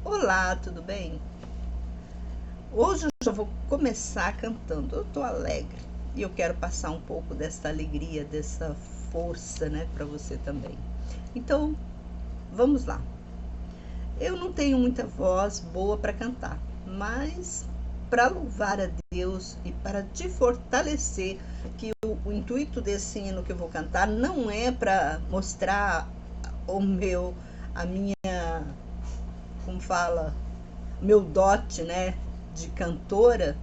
Olá, tudo bem? Hoje eu já vou começar cantando. Eu tô alegre e eu quero passar um pouco dessa alegria, dessa força, né, para você também. Então, vamos lá. Eu não tenho muita voz boa para cantar, mas para louvar a Deus e para te fortalecer, que o intuito desse hino que eu vou cantar não é para mostrar a minha, como fala, meu dote, né, de cantora.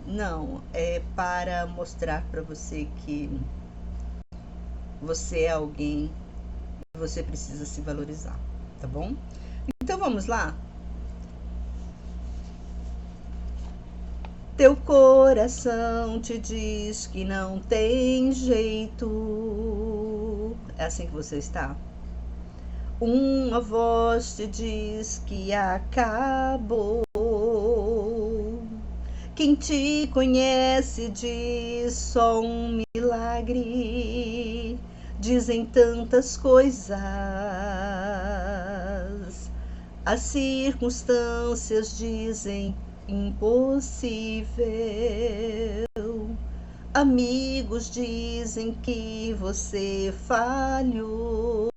Não, é para mostrar para você que você é alguém e você precisa se valorizar, tá bom? Então vamos lá? Teu coração te diz que não tem jeito. É assim que você está? Uma voz te diz que acabou. Quem te conhece diz só um milagre, dizem tantas coisas. As circunstâncias dizem impossível. Amigos dizem que você falhou.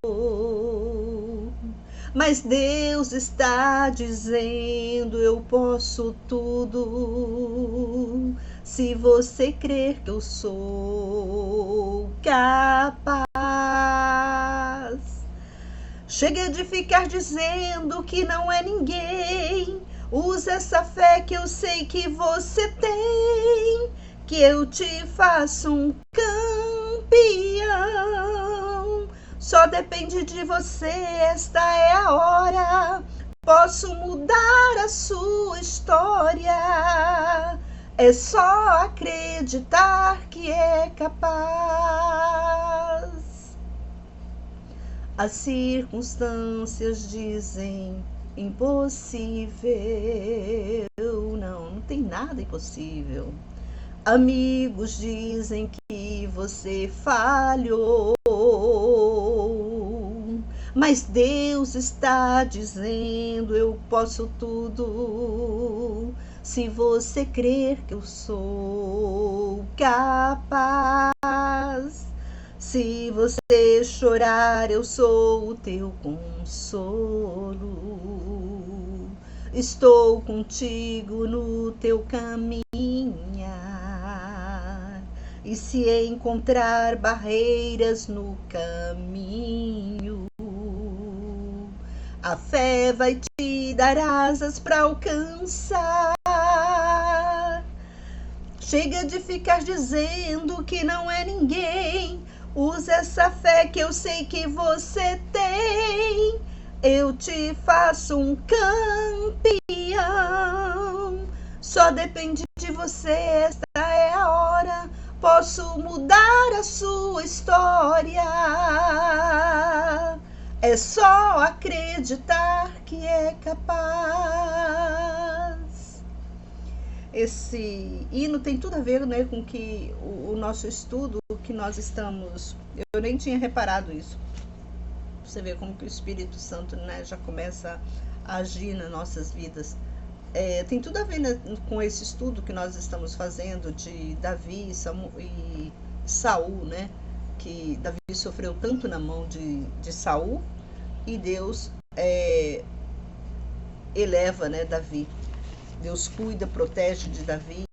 Mas Deus está dizendo: eu posso tudo, se você crer que eu sou capaz. Chega de ficar dizendo que não é ninguém. Usa essa fé que eu sei que você tem, que eu te faço um campeão. Só depende de você, esta é a hora. Posso mudar a sua história. É só acreditar que é capaz. As circunstâncias dizem impossível. Não tem nada impossível. Amigos dizem que você falhou, mas Deus está dizendo: eu posso tudo, se você crer que eu sou capaz. Se você chorar, eu sou o teu consolo. Estou contigo no teu caminhar. E se encontrar barreiras no caminho, a fé vai te dar asas para alcançar. Chega de ficar dizendo que não é ninguém. Usa essa fé que eu sei que você tem. Eu te faço um campeão. Só depende de você, esta é a hora. Posso mudar a sua história. É só acreditar que é capaz. Esse hino tem tudo a ver, né, com que o nosso estudo, que nós estamos... Eu nem tinha reparado isso. Você vê como que o Espírito Santo, né, já começa a agir nas nossas vidas. Tem tudo a ver, né, com esse estudo que nós estamos fazendo de Davi e Saul, né? Que Davi sofreu tanto na mão de Saul e Deus eleva, né, Davi. Deus cuida, protege de Davi,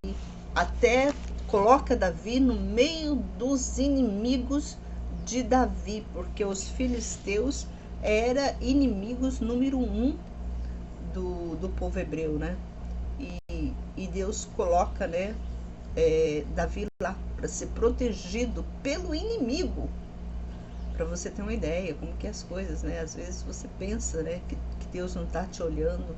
até coloca Davi no meio dos inimigos de Davi, porque os filisteus eram inimigos número 1 do povo hebreu, né? E Deus coloca, né, Davi lá para ser protegido pelo inimigo. Para você ter uma ideia como que é as coisas, né? Às vezes você pensa, né, que Deus não está te olhando.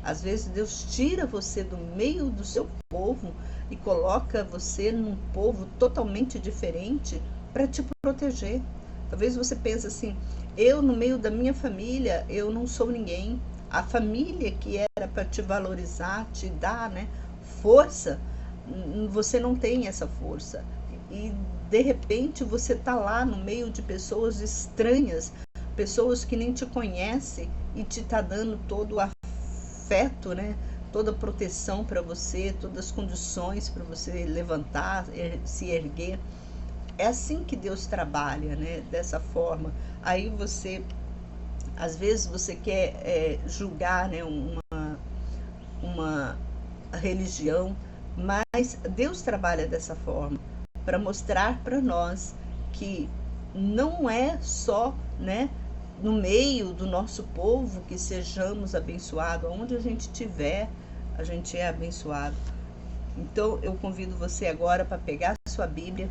Às vezes Deus tira você do meio do seu povo e coloca você num povo totalmente diferente para te proteger. Talvez você pense assim: eu no meio da minha família, eu não sou ninguém. A família que era para te valorizar, te dar, né, força, você não tem essa força. E de repente você tá lá no meio de pessoas estranhas, pessoas que nem te conhecem e te tá dando todo o afeto, né? Toda proteção para você, todas as condições para você levantar, se erguer. É assim que Deus trabalha, né? Dessa forma. Aí você, às vezes você quer julgar, né? Uma religião, mas Deus trabalha dessa forma para mostrar para nós que não é só, né, no meio do nosso povo que sejamos abençoados, onde a gente estiver, a gente é abençoado. Então eu convido você agora para pegar a sua Bíblia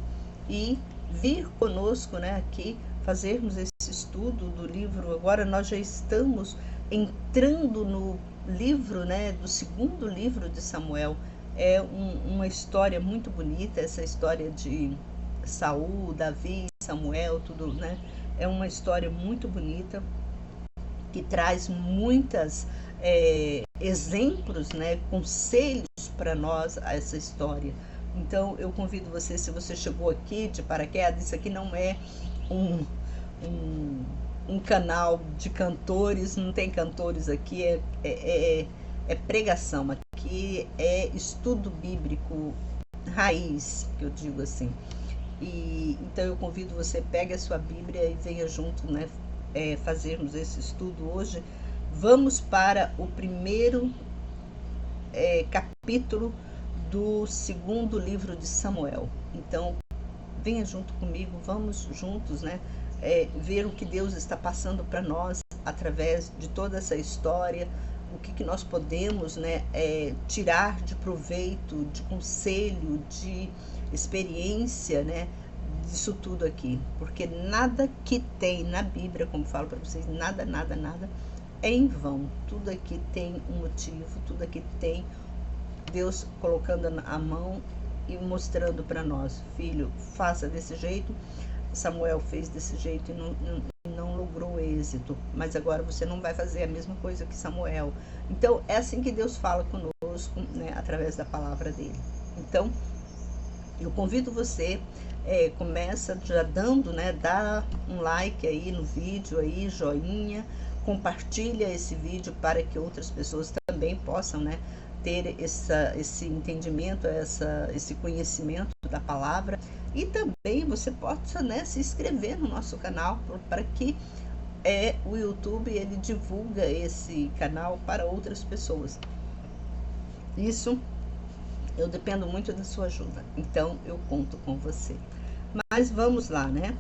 e vir conosco, né, aqui, fazermos esse estudo do livro. Agora nós já estamos entrando no livro, né, do segundo livro de Samuel. É uma história muito bonita, essa história de Saul, Davi, Samuel, tudo, né? É uma história muito bonita que traz muitos exemplos, né, conselhos para nós a essa história. Então eu convido você, se você chegou aqui de paraquedas, isso aqui não é um canal de cantores, não tem cantores aqui, é pregação, aqui é estudo bíblico raiz, que eu digo assim. E então eu convido você, pegue a sua Bíblia e venha junto, né, fazermos esse estudo hoje. Vamos para o primeiro capítulo do segundo livro de Samuel. Então venha junto comigo, vamos juntos, né, ver o que Deus está passando para nós através de toda essa história, o que nós podemos, né, tirar de proveito, de conselho, de experiência, né, disso tudo aqui. Porque nada que tem na Bíblia, como falo para vocês, nada é em vão. Tudo aqui tem um motivo, tudo aqui tem Deus colocando a mão e mostrando para nós: filho, faça desse jeito. Samuel fez desse jeito e não logrou êxito, mas agora você não vai fazer a mesma coisa que Samuel. Então é assim que Deus fala conosco, né, através da palavra dele. Então eu convido você, começa já dando, né, dá um like aí no vídeo, aí, joinha, compartilha esse vídeo para que outras pessoas também possam, né, ter esse entendimento, esse conhecimento da palavra. E também você possa, né, se inscrever no nosso canal para que o YouTube ele divulga esse canal para outras pessoas. Isso eu dependo muito da sua ajuda, então eu conto com você. Mas vamos lá, né?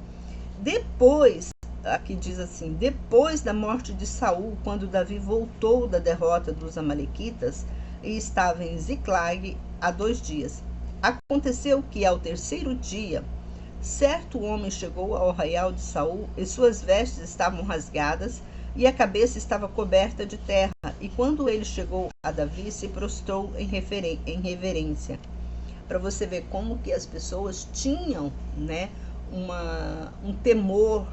Depois, aqui diz assim: depois da morte de Saul, quando Davi voltou da derrota dos amalequitas e estava em Ziclag há 2 dias, aconteceu que ao 3º dia, certo homem chegou ao arraial de Saul e suas vestes estavam rasgadas e a cabeça estava coberta de terra. E quando ele chegou a Davi, se prostrou em reverência. Para você ver como que as pessoas tinham, né, um temor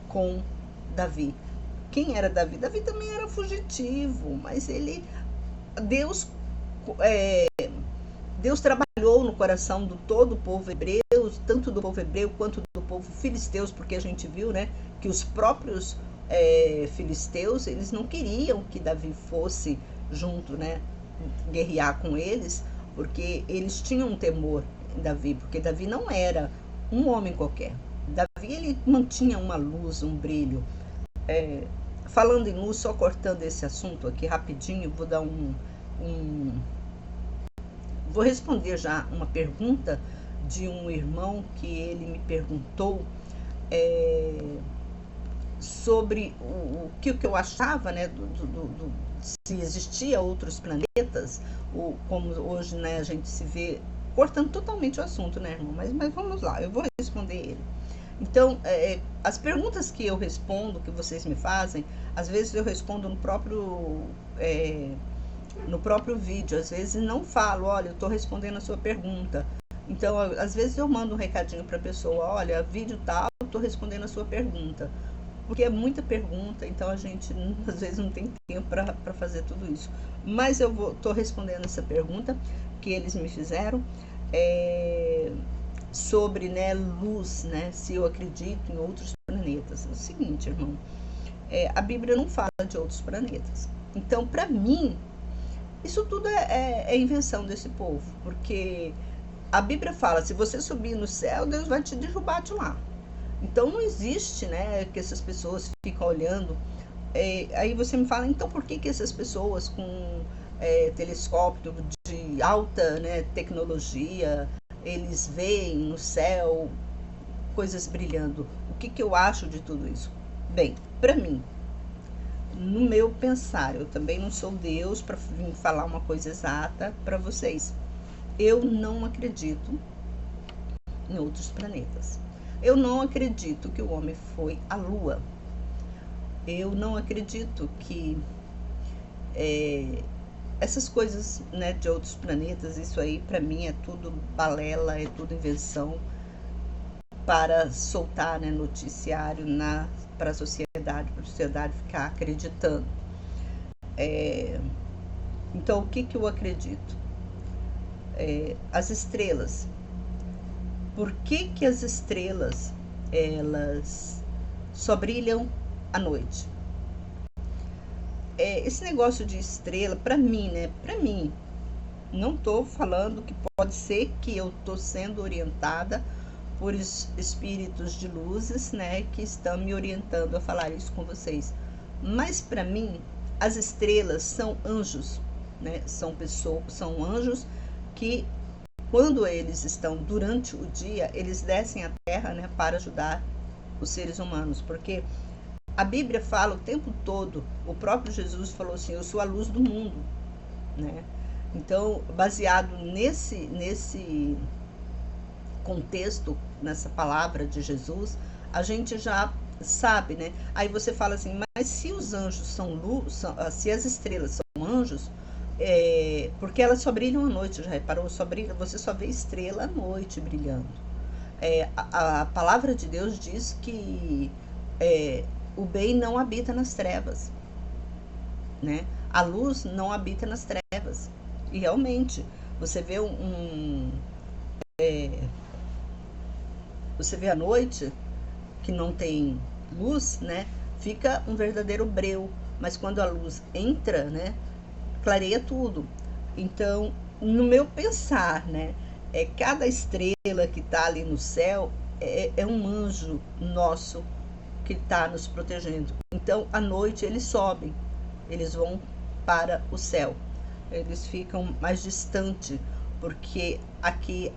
com Davi. Quem era Davi? Davi também era fugitivo, mas Deus trabalhou no coração do todo o povo hebreu, tanto do povo hebreu quanto do povo filisteus, porque a gente viu, né, que os próprios filisteus, eles não queriam que Davi fosse junto, né, guerrear com eles, porque eles tinham um temor em Davi, porque Davi não era um homem qualquer. Davi, ele mantinha uma luz, um brilho. Falando em luz, só cortando esse assunto aqui rapidinho, vou dar vou responder já uma pergunta de um irmão que ele me perguntou sobre o que eu achava, né, se existia outros planetas, ou como hoje, né, a gente se vê, cortando totalmente o assunto, né, irmão? Mas vamos lá, eu vou responder ele. Então, as perguntas que eu respondo, que vocês me fazem, às vezes eu respondo no próprio vídeo, às vezes não falo, olha, eu estou respondendo a sua pergunta. Então, às vezes eu mando um recadinho para a pessoa, olha, vídeo tal, eu estou respondendo a sua pergunta. Porque é muita pergunta, então a gente às vezes não tem tempo para fazer tudo isso. Mas eu estou respondendo essa pergunta que eles me fizeram sobre, né, luz, né, se eu acredito em outros planetas. É o seguinte, irmão, a Bíblia não fala de outros planetas. Então, para mim, isso tudo é invenção desse povo, porque a Bíblia fala, se você subir no céu, Deus vai te derrubar de lá. Então não existe, né, que essas pessoas ficam olhando. Aí você me fala, então por que essas pessoas com telescópio de alta, né, tecnologia, eles veem no céu coisas brilhando? O que eu acho de tudo isso? Bem, para mim, no meu pensar, eu também não sou Deus para vir falar uma coisa exata para vocês. Eu não acredito em outros planetas. Eu não acredito que o homem foi à Lua. Eu não acredito que essas coisas, né, de outros planetas, isso aí para mim é tudo balela, é tudo invenção para soltar, né, noticiário para a sociedade ficar acreditando. Então, o que eu acredito? As estrelas. Por que as estrelas, elas só brilham à noite? Esse negócio de estrela, para mim, né? Para mim, não estou falando que pode ser que eu estou sendo orientada por espíritos de luzes, né? Que estão me orientando a falar isso com vocês. Mas para mim, as estrelas são anjos, né? São anjos que, quando eles estão durante o dia, eles descem à Terra, né, para ajudar os seres humanos, porque a Bíblia fala o tempo todo, o próprio Jesus falou assim, eu sou a luz do mundo, né? Então, baseado nesse contexto, nessa palavra de Jesus, a gente já sabe, né? Aí você fala assim, mas se os anjos são luz, se as estrelas são anjos, porque elas só brilham à noite, já reparou? Você só vê estrela à noite brilhando. A palavra de Deus diz que o bem não habita nas trevas, né? A luz não habita nas trevas. E realmente, você vê você vê à noite que não tem luz, né? Fica um verdadeiro breu. Mas quando a luz entra, né, clareia tudo. Então, no meu pensar, né, cada estrela que está ali no céu é um anjo nosso que está nos protegendo. Então, à noite eles sobem, eles vão para o céu, eles ficam mais distante, porque aqui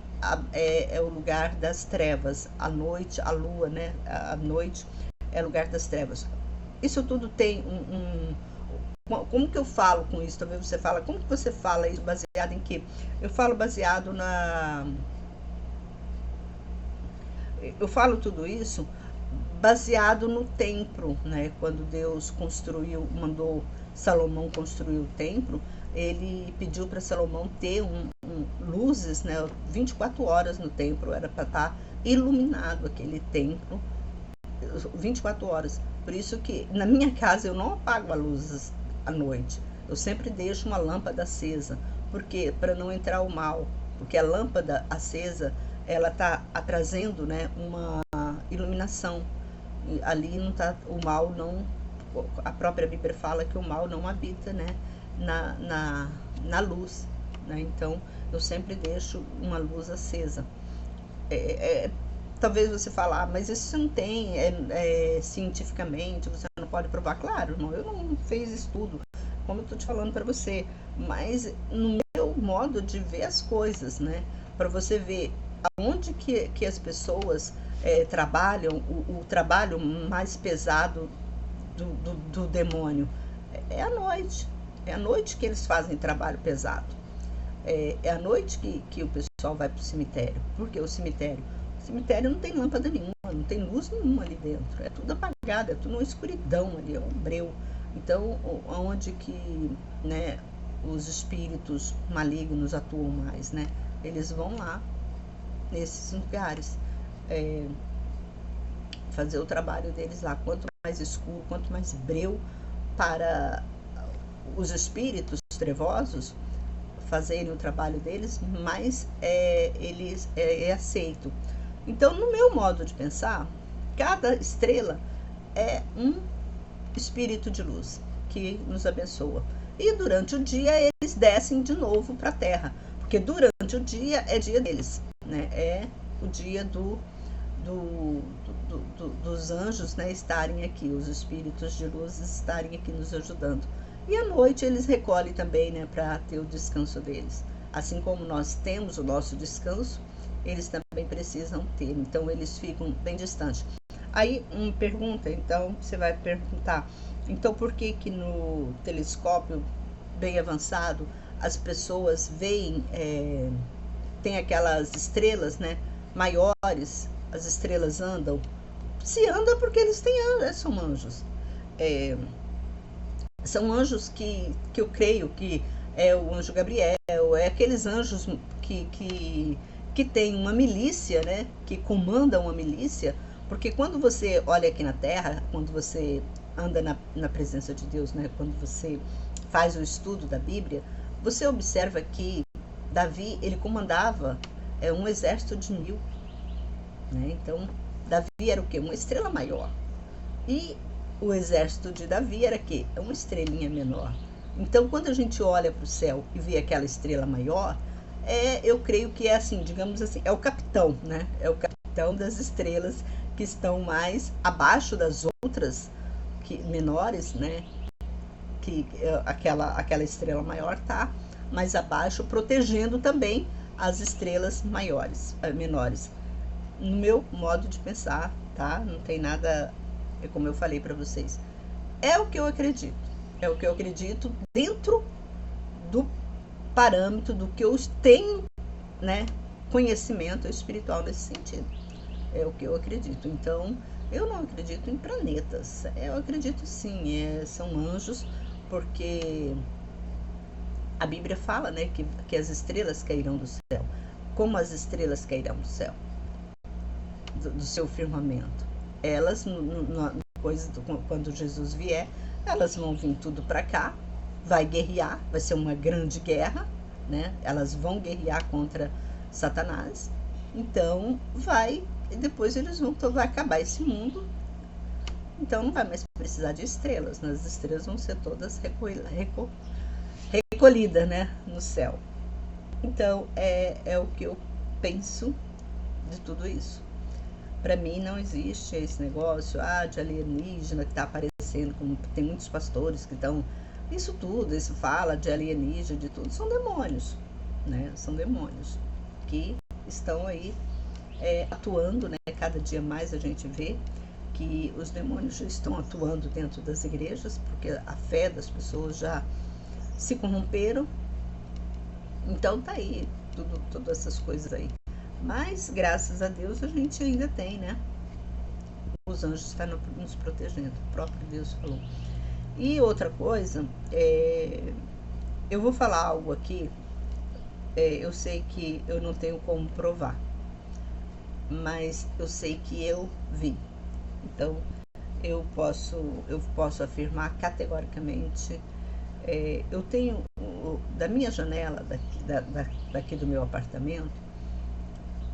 é o lugar das trevas. A noite, a lua, né, a noite é o lugar das trevas. Isso tudo tem como que eu falo com isso? Talvez você fala, como que você fala isso baseado em quê? Eu falo baseado eu falo tudo isso baseado no templo, né? Quando Deus mandou Salomão construir o templo, ele pediu para Salomão ter luzes, né? 24 horas no templo, era para estar iluminado aquele templo 24 horas. Por isso que na minha casa eu não apago a luz à noite. Eu sempre deixo uma lâmpada acesa. Por quê? Para não entrar o mal. Porque a lâmpada acesa, ela está trazendo, né, uma iluminação. E ali não tá, o mal não... A própria Bíblia fala que o mal não habita, né, na luz. Né? Então, eu sempre deixo uma luz acesa. Talvez você falar, mas isso não tem cientificamente, você não pode provar. Claro, não, eu não fiz estudo, como eu estou te falando para você, mas no meu modo de ver as coisas, né? Para você ver aonde que as pessoas trabalham, o trabalho mais pesado do demônio é à noite. É à noite que eles fazem trabalho pesado. É à noite que o pessoal vai para o cemitério. Por que o cemitério? O cemitério não tem lâmpada nenhuma, não tem luz nenhuma ali dentro. É tudo apagado, é tudo uma escuridão ali, é um breu. Então, onde que, né, os espíritos malignos atuam mais, né? Eles vão lá, nesses lugares, fazer o trabalho deles lá. Quanto mais escuro, quanto mais breu, para os espíritos trevosos fazerem o trabalho deles, mais eles é aceito. Então, no meu modo de pensar, cada estrela é um espírito de luz. que nos abençoa. E durante o dia eles descem de novo para a terra, porque durante o dia é dia deles, né? É o dia dos anjos, né, estarem aqui, os espíritos de luz estarem aqui nos ajudando. E à noite eles recolhem também, né, para ter o descanso deles. Assim como nós temos o nosso descanso, eles também precisam ter. Então eles ficam bem distantes. Aí uma pergunta, então você vai perguntar, então por que que no telescópio bem avançado as pessoas veem, tem aquelas estrelas, né, maiores, as estrelas andam? Se anda porque eles são anjos. São anjos que eu creio que é o anjo Gabriel, é aqueles anjos que tem uma milícia, né, que comandam uma milícia, porque quando você olha aqui na Terra, quando você anda na presença de Deus, né, quando você faz o estudo da Bíblia, você observa que Davi, ele comandava um exército de 1000, né? Então Davi era o quê? Uma estrela maior. E o exército de Davi era quê? É uma estrelinha menor. Então, quando a gente olha para o céu e vê aquela estrela maior, eu creio que é assim, digamos assim, é o capitão, né? É o capitão das estrelas que estão mais abaixo das outras, menores, né? Que aquela estrela maior está mais abaixo, protegendo também as estrelas menores. No meu modo de pensar, tá? Não tem nada, como eu falei para vocês. É o que eu acredito. É o que eu acredito dentro do parâmetro do que eu tenho, né, conhecimento espiritual nesse sentido. É o que eu acredito. Então, eu não acredito em planetas. Eu acredito sim, são anjos, porque a Bíblia fala, né, que as estrelas cairão do céu. Como as estrelas cairão do céu? Do seu firmamento. Elas, depois, quando Jesus vier, elas vão vir tudo para cá, vai guerrear, vai ser uma grande guerra, né? Elas vão guerrear contra Satanás. Então, e depois vai acabar esse mundo. Então, não vai mais precisar de estrelas. As estrelas vão ser todas recolhidas, né, no céu. Então, é o que eu penso de tudo isso. Para mim não existe esse negócio de alienígena que está aparecendo, como tem muitos pastores que estão, isso tudo, isso fala de alienígena, de tudo, são demônios, né? São demônios que estão aí atuando, né? Cada dia mais a gente vê que os demônios já estão atuando dentro das igrejas, porque a fé das pessoas já se corromperam. Então tá aí, todas essas coisas aí. Mas, graças a Deus, a gente ainda tem, né? Os anjos estão nos protegendo, o próprio Deus falou. E outra coisa, eu vou falar algo aqui, eu sei que eu não tenho como provar, mas eu sei que eu vi. Então, eu posso afirmar categoricamente, eu tenho, da minha janela, daqui do meu apartamento,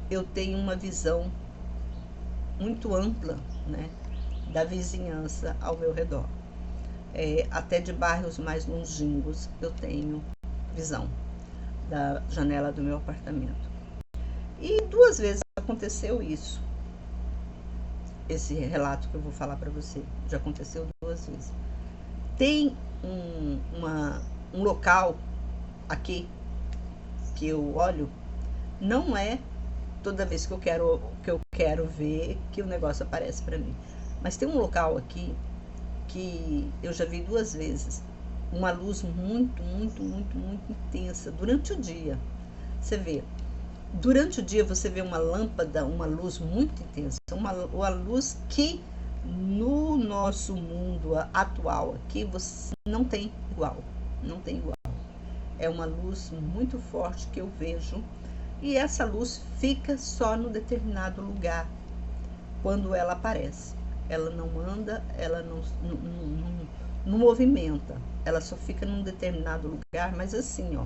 eu tenho uma visão muito ampla, né, da vizinhança ao meu redor. Até de bairros mais longínquos eu tenho visão da janela do meu apartamento. E 2 vezes aconteceu isso. Esse relato que eu vou falar para você já aconteceu 2 vezes. Tem um local aqui que eu olho, não é toda vez que eu quero ver que o negócio aparece para mim. Mas tem um local aqui que eu já vi 2 vezes, uma luz muito, muito, muito, muito intensa durante o dia. Você vê, durante o dia você vê uma lâmpada, uma luz muito intensa, uma luz que no nosso mundo atual aqui você não tem igual, não tem igual. É uma luz muito forte que eu vejo. E essa luz fica só no determinado lugar quando ela aparece. Ela não anda, ela não movimenta. Ela só fica num determinado lugar, mas assim, ó,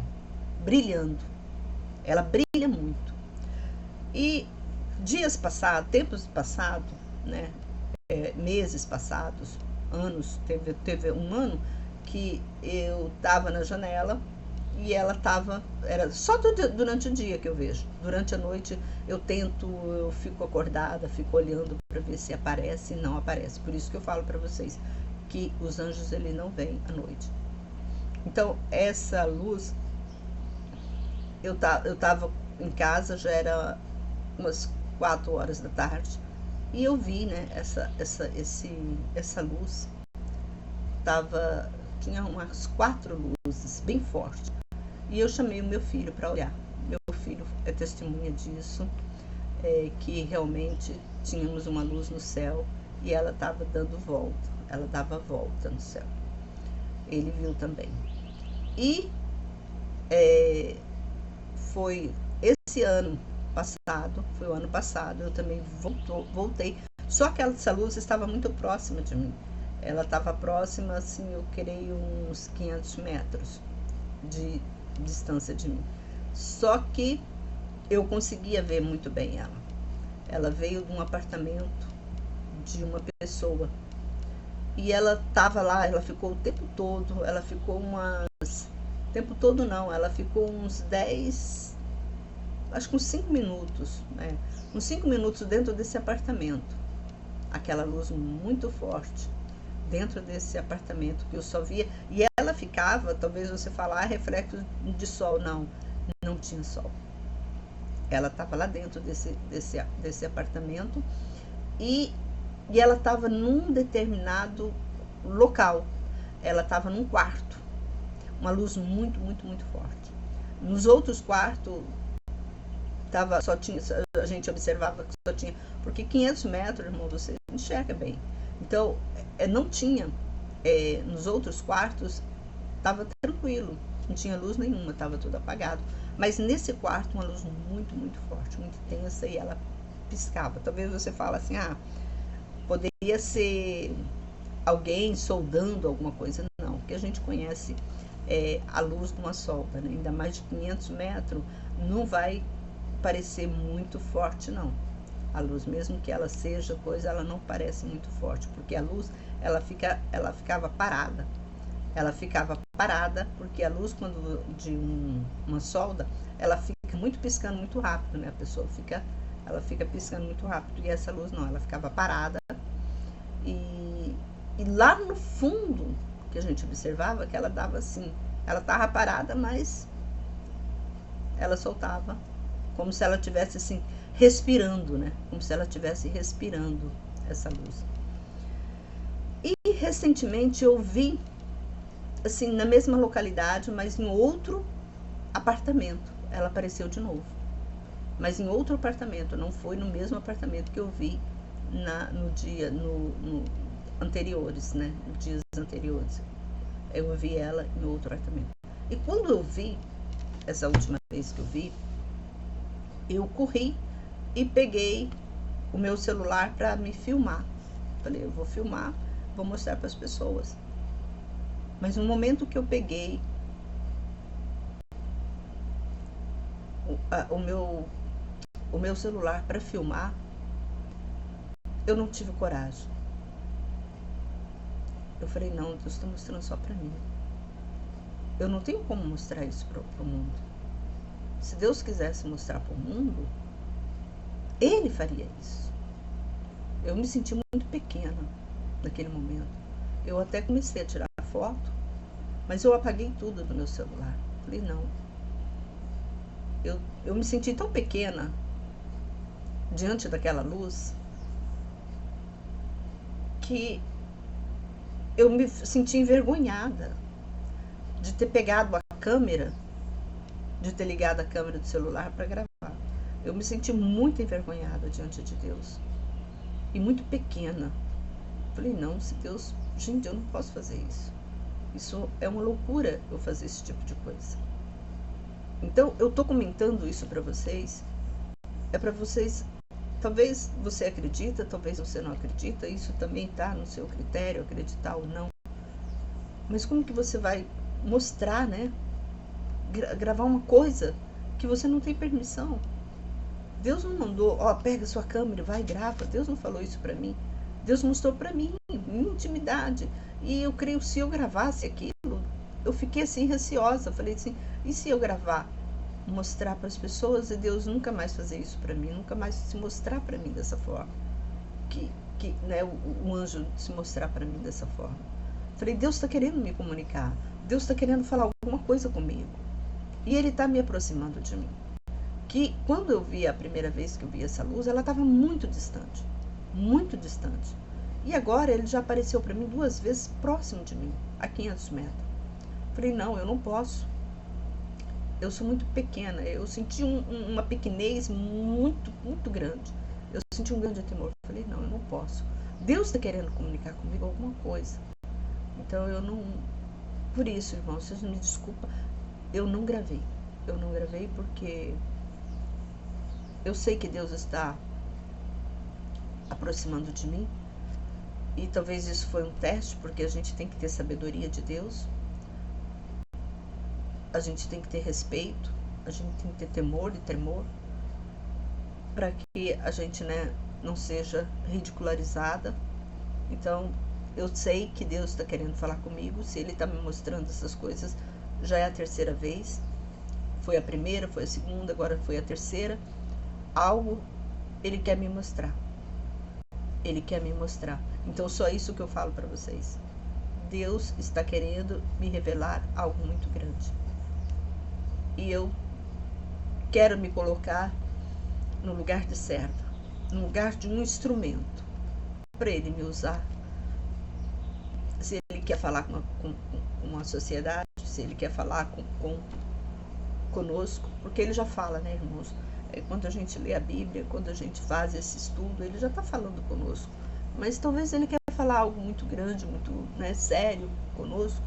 brilhando. Ela brilha muito. E dias passados, tempos passados, né, meses passados, anos, teve um ano que eu estava na janela e ela estava, era só durante o dia que eu vejo. Durante a noite eu fico acordada, fico olhando para ver se aparece, e não aparece. Por isso que eu falo para vocês que os anjos ele não vêm à noite. Então essa luz, eu estava em casa, já era umas 4 horas da tarde, e eu vi, né, essa luz tinha umas 4 luzes bem fortes. E eu chamei o meu filho para olhar. Meu filho é testemunha disso, que realmente tínhamos uma luz no céu e ela estava dando volta. Ela dava volta no céu. Ele viu também. E foi esse ano passado, eu também voltei. Só que essa luz estava muito próxima de mim. Ela estava próxima, assim, eu creio, uns 500 metros de distância de mim. Só que eu conseguia ver muito bem ela. Ela veio de um apartamento de uma pessoa. E ela estava lá, ela ficou o tempo todo, ela ficou tempo todo não, ela ficou uns 10, acho que uns 5 minutos, né? Uns 5 minutos dentro desse apartamento. Aquela luz muito forte dentro desse apartamento que eu só via. E ela ficava, talvez você falar, reflexo de sol. Não tinha sol. Ela estava lá dentro desse apartamento e ela estava num determinado local. Ela estava num quarto. Uma luz muito, muito, muito forte. Nos outros quartos, a gente observava que só tinha, porque 500 metros, irmão, você enxerga bem. Então, não tinha, nos outros quartos, estava tranquilo, não tinha luz nenhuma, estava tudo apagado. Mas nesse quarto, uma luz muito, muito forte, muito intensa, e ela piscava. Talvez você fale assim, poderia ser alguém soldando alguma coisa. Não, porque a gente conhece a luz de uma solda, né? Ainda mais de 500 metros, não vai parecer muito forte, não. A luz, mesmo que ela seja coisa, ela não parece muito forte, porque a luz, ela ficava parada. Ela ficava parada, porque a luz, quando uma solda, ela fica piscando muito rápido, né? A pessoa ela fica piscando muito rápido, e essa luz não, ela ficava parada. E lá no fundo, que a gente observava, que ela dava assim, ela estava parada, mas ela soltava, como se ela estivesse assim, respirando, né? Como se ela estivesse respirando essa luz. E recentemente eu vi, assim, na mesma localidade, mas em outro apartamento, ela apareceu de novo. Mas em outro apartamento, não foi no mesmo apartamento que eu vi no anteriores, né? Nos dias anteriores. Eu vi ela em outro apartamento. E quando eu vi, essa última vez que eu vi, eu corri e peguei o meu celular para me filmar. Falei, eu vou filmar, vou mostrar para as pessoas. Mas no momento que eu peguei o meu celular para filmar, eu não tive coragem. Eu falei, não, Deus está mostrando só para mim. Eu não tenho como mostrar isso para o mundo. Se Deus quisesse mostrar para o mundo, Ele faria isso. Eu me senti muito pequena naquele momento. Eu até comecei a tirar foto, mas eu apaguei tudo do meu celular. Falei, não. Eu me senti tão pequena diante daquela luz que eu me senti envergonhada de ter pegado a câmera, de ter ligado a câmera do celular para gravar. Eu me senti muito envergonhada diante de Deus e muito pequena. Falei, não, se Deus... Gente, eu não posso fazer isso. Isso é uma loucura, eu fazer esse tipo de coisa. Então, eu tô comentando isso para vocês, para vocês... Talvez você acredita, talvez você não acredita, isso também tá no seu critério, acreditar ou não. Mas como que você vai mostrar, né? Gravar uma coisa que você não tem permissão. Deus não mandou, pega sua câmera, vai e grava. Deus não falou isso para mim. Deus mostrou para mim, em intimidade. E eu creio, se eu gravasse aquilo, eu fiquei assim receosa, falei assim, e se eu gravar, mostrar para as pessoas e Deus nunca mais fazer isso para mim, nunca mais se mostrar para mim dessa forma, né, o anjo se mostrar para mim dessa forma. Falei, Deus está querendo me comunicar, Deus está querendo falar alguma coisa comigo, e Ele está me aproximando de mim. Que quando eu vi a primeira vez que eu vi essa luz, ela estava muito distante, muito distante. E agora ele já apareceu para mim 2 vezes próximo de mim, a 500 metros. Falei, não, eu não posso. Eu sou muito pequena, eu senti uma pequenez muito, muito grande. Eu senti um grande temor. Falei, não, eu não posso. Deus está querendo comunicar comigo alguma coisa. Então eu não... Por isso, irmãos, vocês me desculpem, eu não gravei. Eu não gravei porque eu sei que Deus está aproximando de mim. E talvez isso foi um teste, porque a gente tem que ter sabedoria de Deus. A gente tem que ter respeito, a gente tem que ter temor e tremor, para que a gente, né, não seja ridicularizada. Então, eu sei que Deus está querendo falar comigo, se Ele está me mostrando essas coisas, já é a 3ª vez, foi a primeira, foi a segunda, agora foi a 3ª, algo Ele quer me mostrar, Ele quer me mostrar. Então, só isso que eu falo para vocês, Deus está querendo me revelar algo muito grande. E eu quero me colocar no lugar de serva, no lugar de um instrumento, para Ele me usar. Se Ele quer falar com a sociedade, se Ele quer falar conosco, porque Ele já fala, né, irmãos? Quando a gente lê a Bíblia, quando a gente faz esse estudo, Ele já está falando conosco. Mas talvez Ele quer falar algo muito grande, muito, né, sério conosco.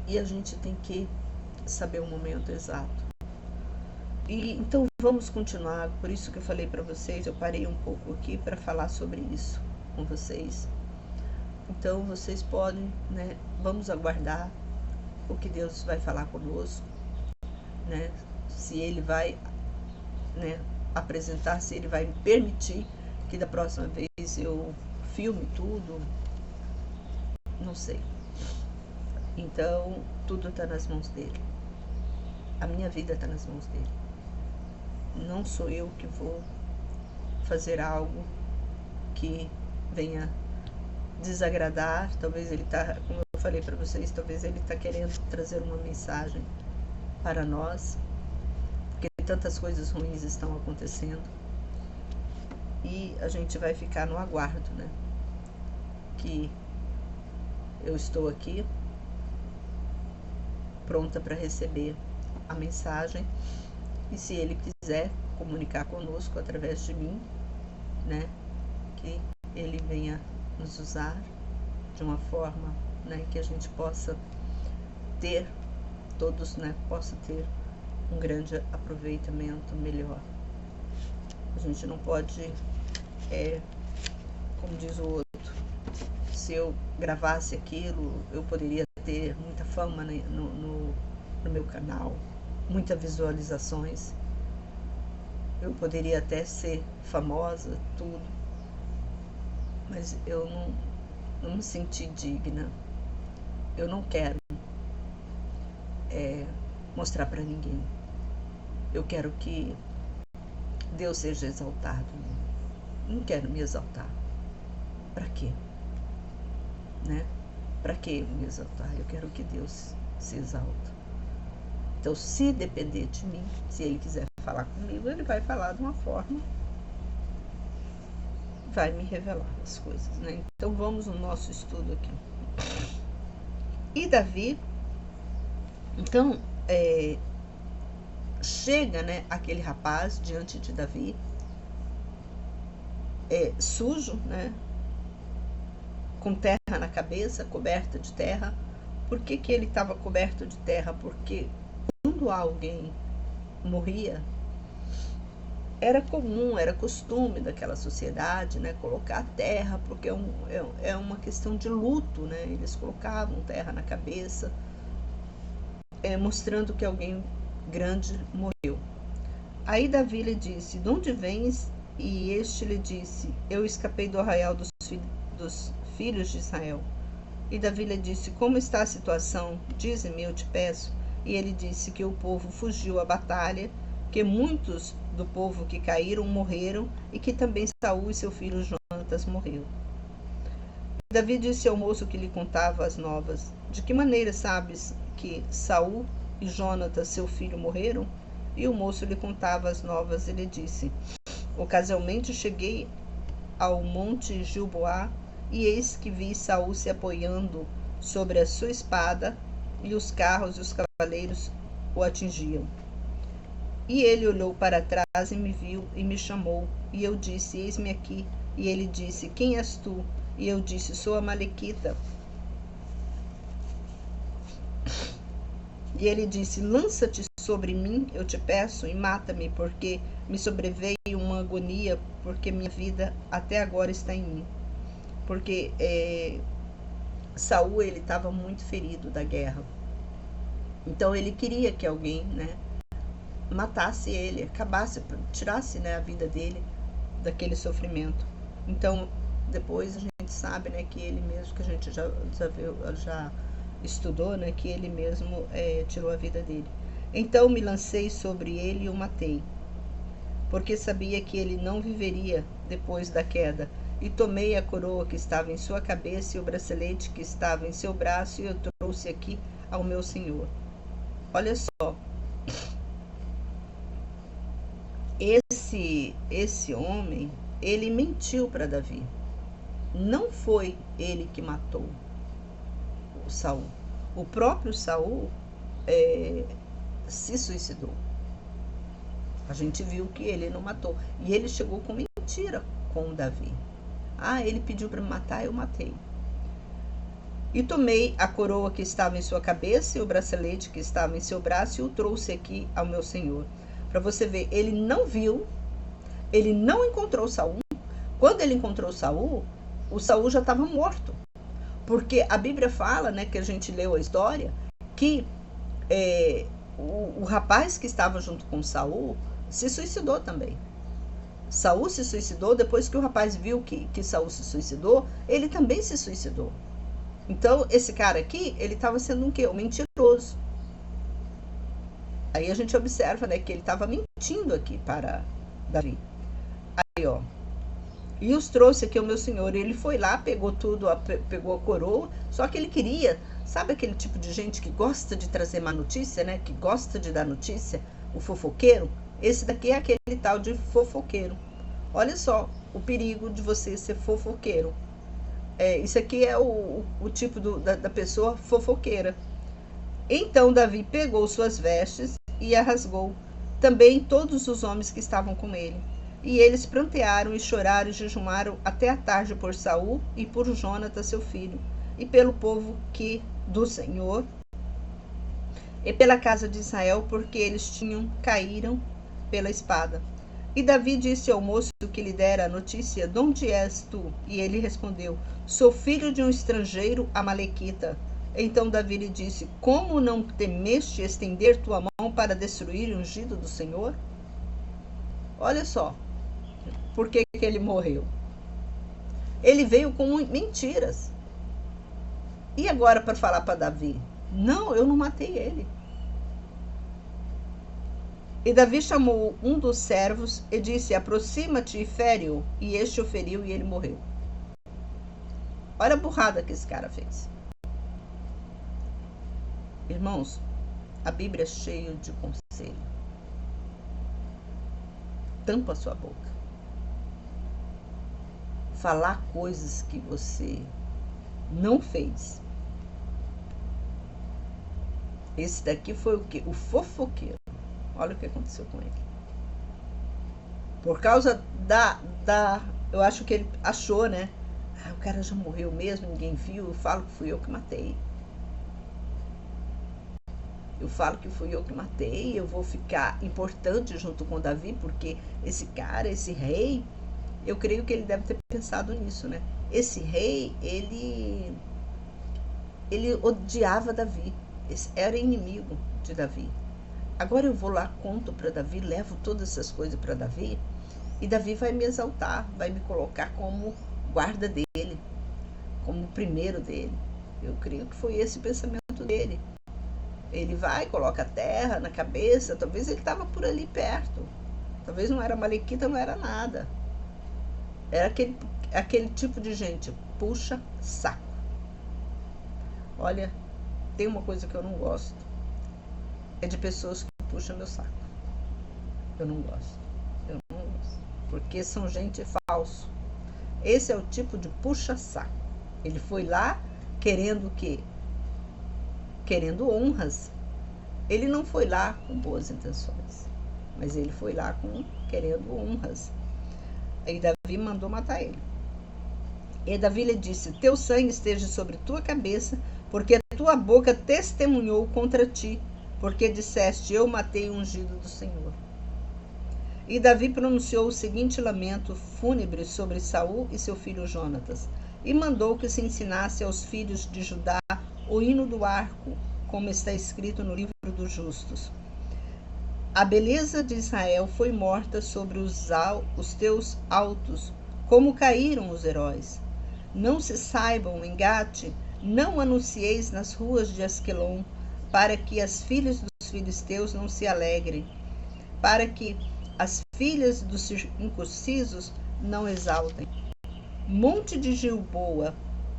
E a gente tem que saber o momento exato. E então vamos continuar, por isso que eu falei para vocês, eu parei um pouco aqui para falar sobre isso com vocês. Então vocês podem, né, vamos aguardar o que Deus vai falar conosco, né, se Ele vai, né, apresentar, se Ele vai me permitir que da próxima vez eu filme tudo, não sei. Então tudo está nas mãos dele. A minha vida está nas mãos dele. Não sou eu que vou fazer algo que venha desagradar. Talvez ele está, como eu falei para vocês, talvez ele está querendo trazer uma mensagem para nós, porque tantas coisas ruins estão acontecendo. E a gente vai ficar no aguardo, né? Que eu estou aqui, pronta para receber a mensagem, e se Ele quiser comunicar conosco através de mim, né, que Ele venha nos usar de uma forma, né, que a gente possa ter, todos, né, possa ter um grande aproveitamento melhor. A gente não pode, como diz o outro, se eu gravasse aquilo, eu poderia ter muita fama no meu canal, muitas visualizações, eu poderia até ser famosa, tudo, mas eu não me senti digna. Eu não quero mostrar para ninguém. Eu quero que Deus seja exaltado. Não quero me exaltar. Para quê? Né? Para que me exaltar? Eu quero que Deus se exalta. Então, se depender de mim, se Ele quiser falar comigo, Ele vai falar de uma forma, vai me revelar as coisas, né? Então, vamos no nosso estudo aqui. E Davi, então, chega, né, aquele rapaz diante de Davi, sujo, né, com terra na cabeça, coberto de terra. Por que ele estava coberto de terra? Porque quando alguém morria, era comum, era costume daquela sociedade, né, colocar terra, porque é uma questão de luto, né? Eles colocavam terra na cabeça, mostrando que alguém grande morreu. Aí Davi lhe disse: de onde vens? E este lhe disse: eu escapei do arraial dos dos filhos de Israel. E Davi lhe disse: como está a situação? Dize-me, eu te peço. E ele disse que o povo fugiu à batalha, que muitos do povo que caíram morreram, e que também Saul e seu filho Jonatas morreu. E Davi disse ao moço que lhe contava as novas: de que maneira sabes que Saul e Jonatas, seu filho, morreram? E o moço lhe contava as novas, e lhe disse: ocasionalmente cheguei ao monte Gilboá, e eis que vi Saul se apoiando sobre a sua espada, e os carros e os cavaleiros o atingiam. E ele olhou para trás e me viu e me chamou, e eu disse: eis-me aqui. E ele disse: quem és tu? E eu disse: sou Amalequita. E ele disse: lança-te sobre mim, eu te peço, e mata-me, porque me sobreveio uma agonia, porque minha vida até agora está em mim. Porque Saul, ele estava muito ferido da guerra. Então ele queria que alguém, né, matasse ele, acabasse, tirasse, né, a vida dele daquele sofrimento. Então depois a gente sabe, né, que ele mesmo, que a gente já estudou, né, que ele mesmo tirou a vida dele. Então me lancei sobre ele e o matei, porque sabia que ele não viveria depois da queda. E tomei a coroa que estava em sua cabeça e o bracelete que estava em seu braço, e eu trouxe aqui ao meu senhor. Olha só, esse homem, ele mentiu para Davi. Não foi ele que matou o Saul. O próprio Saul se suicidou. A gente viu que ele não matou. E ele chegou com mentira com Davi. Ele pediu para me matar, eu matei. E tomei a coroa que estava em sua cabeça e o bracelete que estava em seu braço e o trouxe aqui ao meu senhor. Para você ver, ele não viu, ele não encontrou Saul. Quando ele encontrou Saul, o Saul já estava morto. Porque a Bíblia fala, né, que a gente leu a história, que o rapaz que estava junto com Saul se suicidou também. Saul se suicidou, depois que o rapaz viu que Saul se suicidou, ele também se suicidou. Então, esse cara aqui, ele estava sendo um quê? Um mentiroso. Aí a gente observa, né, que ele estava mentindo aqui para Davi. Aí, ó. E os trouxe aqui ao meu senhor. Ele foi lá, pegou tudo, pegou a coroa, só que ele queria, sabe aquele tipo de gente que gosta de trazer má notícia, né? Que gosta de dar notícia, o fofoqueiro? Esse daqui é aquele tal de fofoqueiro. Olha só o perigo de você ser fofoqueiro. Isso aqui é o tipo da pessoa fofoqueira. Então Davi pegou suas vestes e a rasgou, também todos os homens que estavam com ele. E eles prantearam e choraram e jejuaram até a tarde por Saul e por Jonatas seu filho, e pelo povo do Senhor, e pela casa de Israel, porque eles caíram pela espada. E Davi disse ao moço que lhe dera a notícia: de onde és tu? E ele respondeu: sou filho de um estrangeiro amalequita. Então Davi lhe disse: como não temeste estender tua mão para destruir o ungido do Senhor? Olha só, por que ele morreu? Ele veio com mentiras. E agora para falar para Davi: não, eu não matei ele. E Davi chamou um dos servos e disse: aproxima-te e fere-o. E este o feriu e ele morreu. Olha a burrada que esse cara fez. Irmãos, a Bíblia é cheia de conselho. Tampa a sua boca. Falar coisas que você não fez. Esse daqui foi o quê? O fofoqueiro. Olha o que aconteceu com ele. Por causa eu acho que ele achou, né? O cara já morreu mesmo, ninguém viu. Eu falo que fui eu que matei. Eu falo que fui eu que matei. Eu vou ficar importante junto com Davi, porque esse cara, esse rei, eu creio que ele deve ter pensado nisso, né? Esse rei, ele odiava Davi. Era inimigo de Davi. Agora eu vou lá, conto para Davi, levo todas essas coisas para Davi, e Davi vai me exaltar, vai me colocar como guarda dele. primeiro dele. Eu creio que foi esse o pensamento dele. Ele vai, coloca a terra na cabeça, talvez ele estava por ali perto. Talvez não era malequita, não era nada. Era aquele tipo de gente, puxa saco. Olha, tem uma coisa que eu não gosto. É de pessoas que puxam meu saco. Eu não gosto. Eu não gosto. Porque são gente falso. Esse é o tipo de puxa-saco. Ele foi lá querendo o quê? Querendo honras. Ele não foi lá com boas intenções, mas ele foi lá querendo honras. Aí Davi mandou matar ele. E Davi lhe disse: teu sangue esteja sobre tua cabeça, porque a tua boca testemunhou contra ti, porque disseste: eu matei o ungido do Senhor. E Davi pronunciou o seguinte lamento fúnebre sobre Saul e seu filho Jonatas, e mandou que se ensinasse aos filhos de Judá o hino do arco, como está escrito no livro dos justos. A beleza de Israel foi morta sobre os teus altos, como caíram os heróis. Não se saibam em Gate, não anuncieis nas ruas de Asquelon, para que as filhas dos filisteus não se alegrem, para que as filhas dos incircuncisos não exaltem. Monte de Gilboa,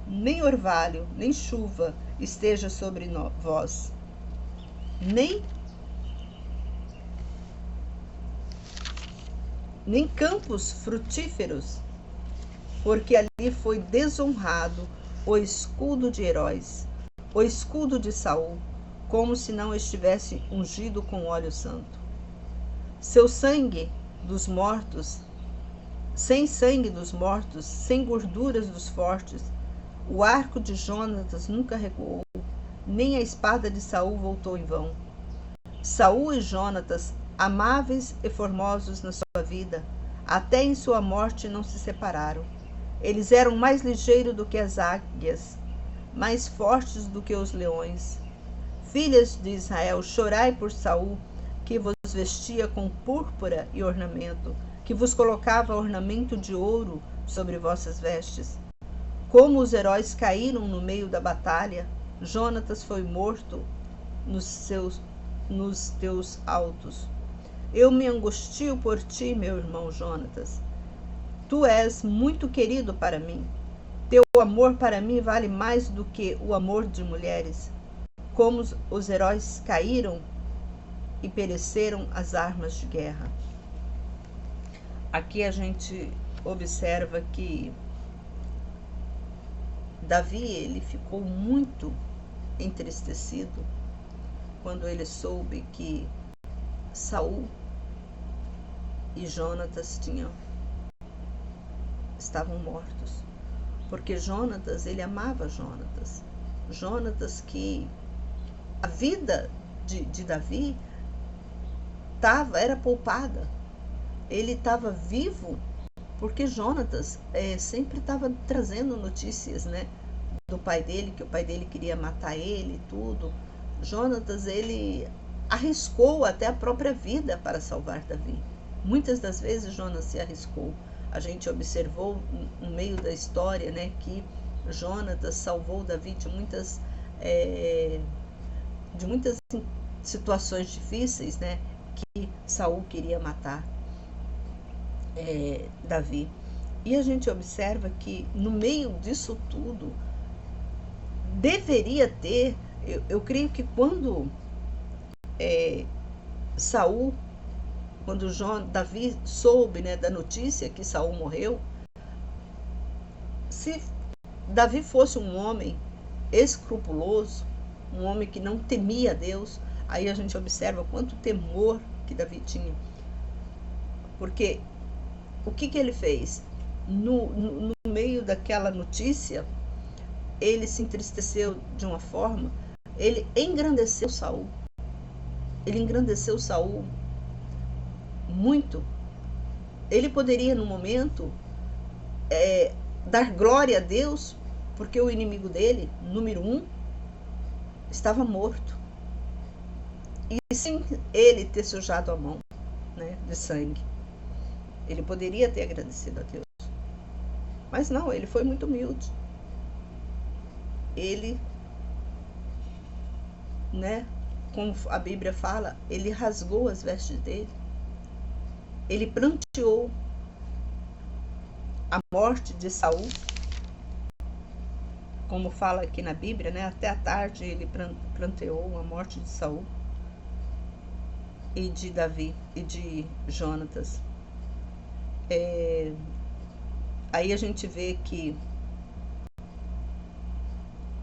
nem orvalho, nem chuva esteja sobre vós, nem campos frutíferos, porque ali foi desonrado o escudo de heróis, o escudo de Saul, como se não estivesse ungido com óleo santo. Seu sangue dos mortos, sem sangue dos mortos, sem gorduras dos fortes, o arco de Jonatas nunca recuou, nem a espada de Saul voltou em vão. Saul e Jonatas, amáveis e formosos na sua vida, até em sua morte não se separaram. Eles eram mais ligeiros do que as águias, mais fortes do que os leões. Filhas de Israel, chorai por Saul, que vos vestia com púrpura e ornamento, que vos colocava ornamento de ouro sobre vossas vestes. Como os heróis caíram no meio da batalha, Jonatas foi morto nos teus altos. Eu me angustio por ti, meu irmão Jonatas. Tu és muito querido para mim. Teu amor para mim vale mais do que o amor de mulheres. Como os heróis caíram e pereceram as armas de guerra. Aqui a gente observa que Davi, ele ficou muito entristecido quando ele soube que Saul e Jonatas estavam mortos. Porque Jonatas, ele amava Jonatas. Jonatas, que a vida de Davi era poupada. Ele estava vivo porque Jonatas sempre estava trazendo notícias, né, do pai dele, que o pai dele queria matar ele e tudo. Jonatas, ele arriscou até a própria vida para salvar Davi. Muitas das vezes Jonatas se arriscou. A gente observou no meio da história, né, que Jonatas salvou Davi de muitas situações difíceis, né, que Saul queria matar Davi. E a gente observa que no meio disso tudo deveria ter, eu creio que quando Davi soube, né, da notícia que Saul morreu, se Davi fosse um homem escrupuloso, um homem que não temia a Deus, aí a gente observa quanto temor que Davi tinha. Porque o que ele fez? No meio daquela notícia, ele se entristeceu de uma forma, ele engrandeceu Saul. Ele engrandeceu Saul muito. Ele poderia, no momento, dar glória a Deus, porque o inimigo dele, número 1, estava morto. E sem ele ter sujado a mão, né, de sangue. Ele poderia ter agradecido a Deus. Mas não, ele foi muito humilde. ele, né, como a Bíblia fala, ele rasgou as vestes dele, ele pranteou a morte de Saul, como fala aqui na Bíblia, né, até a tarde ele pranteou a morte de Saul e de Davi e de Jonatas. Aí a gente vê que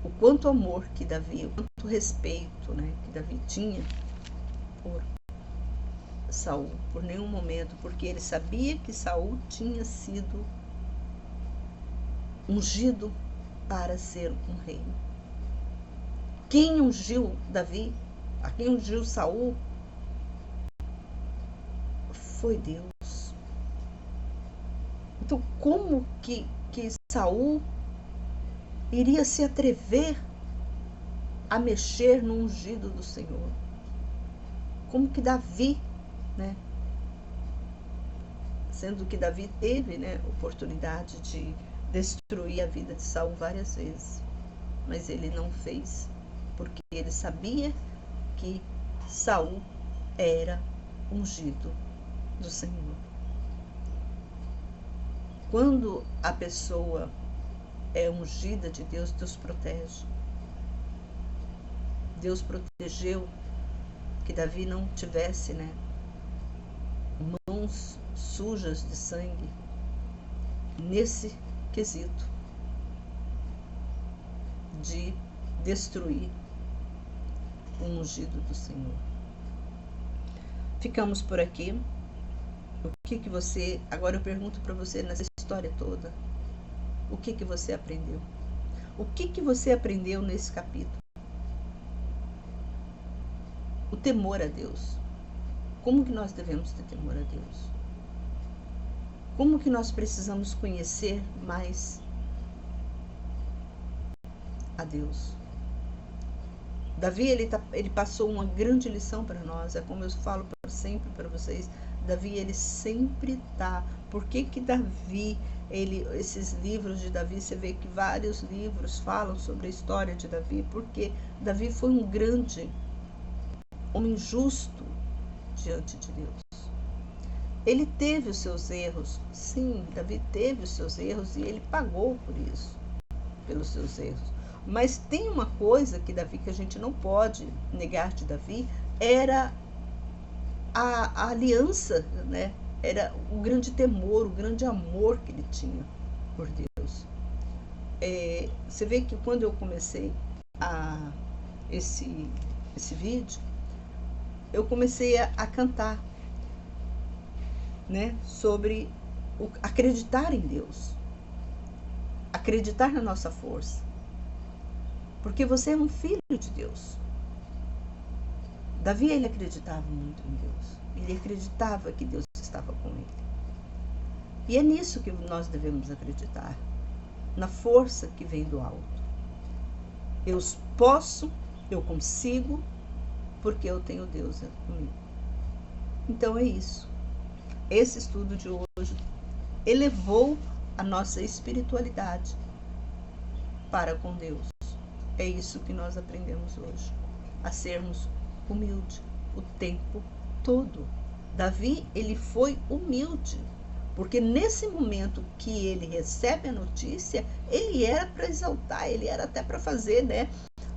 o quanto amor que Davi, o quanto respeito, né, que Davi tinha por Saul, por nenhum momento, porque ele sabia que Saul tinha sido ungido para ser um rei. Quem ungiu Davi, a quem ungiu Saul, foi Deus. Então, como que Saul iria se atrever a mexer no ungido do Senhor? Como que Davi, né? Sendo que Davi teve, né, oportunidade de destruir a vida de Saul várias vezes, mas ele não fez, porque ele sabia que Saul era ungido do Senhor. Quando a pessoa é ungida de Deus, Deus protege. Deus protegeu que Davi não tivesse, né, mãos sujas de sangue nesse quesito de destruir o ungido do Senhor. Ficamos por aqui. O que você, agora eu pergunto para você nessa história toda, o que você aprendeu? O que você aprendeu nesse capítulo? O temor a Deus. Como que nós devemos ter temor a Deus? Como que nós precisamos conhecer mais a Deus? Davi, ele passou uma grande lição para nós, é como eu falo sempre para vocês, Davi, ele sempre dá. Por que Davi, esses livros de Davi, você vê que vários livros falam sobre a história de Davi, porque Davi foi um grande homem justo diante de Deus. Ele teve os seus erros, sim, Davi teve os seus erros e ele pagou por isso, pelos seus erros. Mas tem uma coisa que Davi, que a gente não pode negar de Davi, era a aliança, né? Era o grande temor, o grande amor que ele tinha por Deus. Você vê que quando eu comecei esse vídeo, eu comecei a cantar, né, sobre acreditar em Deus, acreditar na nossa força, porque você é um filho de Deus. Davi, ele acreditava muito em Deus, ele acreditava que Deus estava com ele, e é nisso que nós devemos acreditar, na força que vem do alto. Eu posso, eu consigo, porque eu tenho Deus comigo. Então é isso. Esse estudo de hoje elevou a nossa espiritualidade para com Deus. É isso que nós aprendemos hoje, a sermos humildes o tempo todo. Davi, ele foi humilde, porque nesse momento que ele recebe a notícia, ele era para exaltar, ele era até para fazer, né,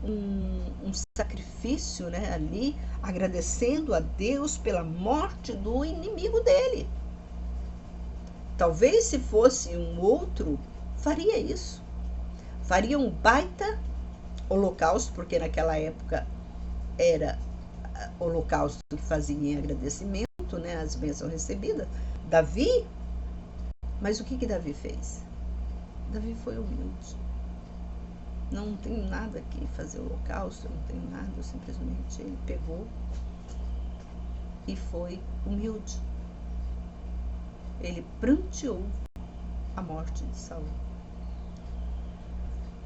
um sacrifício, né, ali, agradecendo a Deus pela morte do inimigo dele. Talvez se fosse um outro, faria isso. Faria um baita holocausto, porque naquela época era holocausto que fazia em agradecimento, né, as bênçãos recebidas. Davi, mas o que Davi fez? Davi foi humilde. Não tenho nada que fazer holocausto, não tenho nada, simplesmente ele pegou e foi humilde. Ele pranteou a morte de Saul.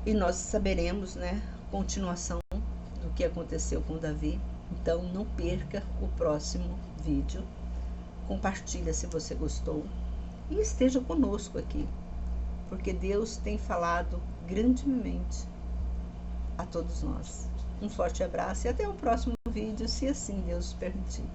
E nós saberemos, né, a continuação do que aconteceu com Davi. Então não perca o próximo vídeo. Compartilha se você gostou e esteja conosco aqui, porque Deus tem falado grandemente a todos nós. Um forte abraço e até o próximo vídeo, se assim Deus permitir.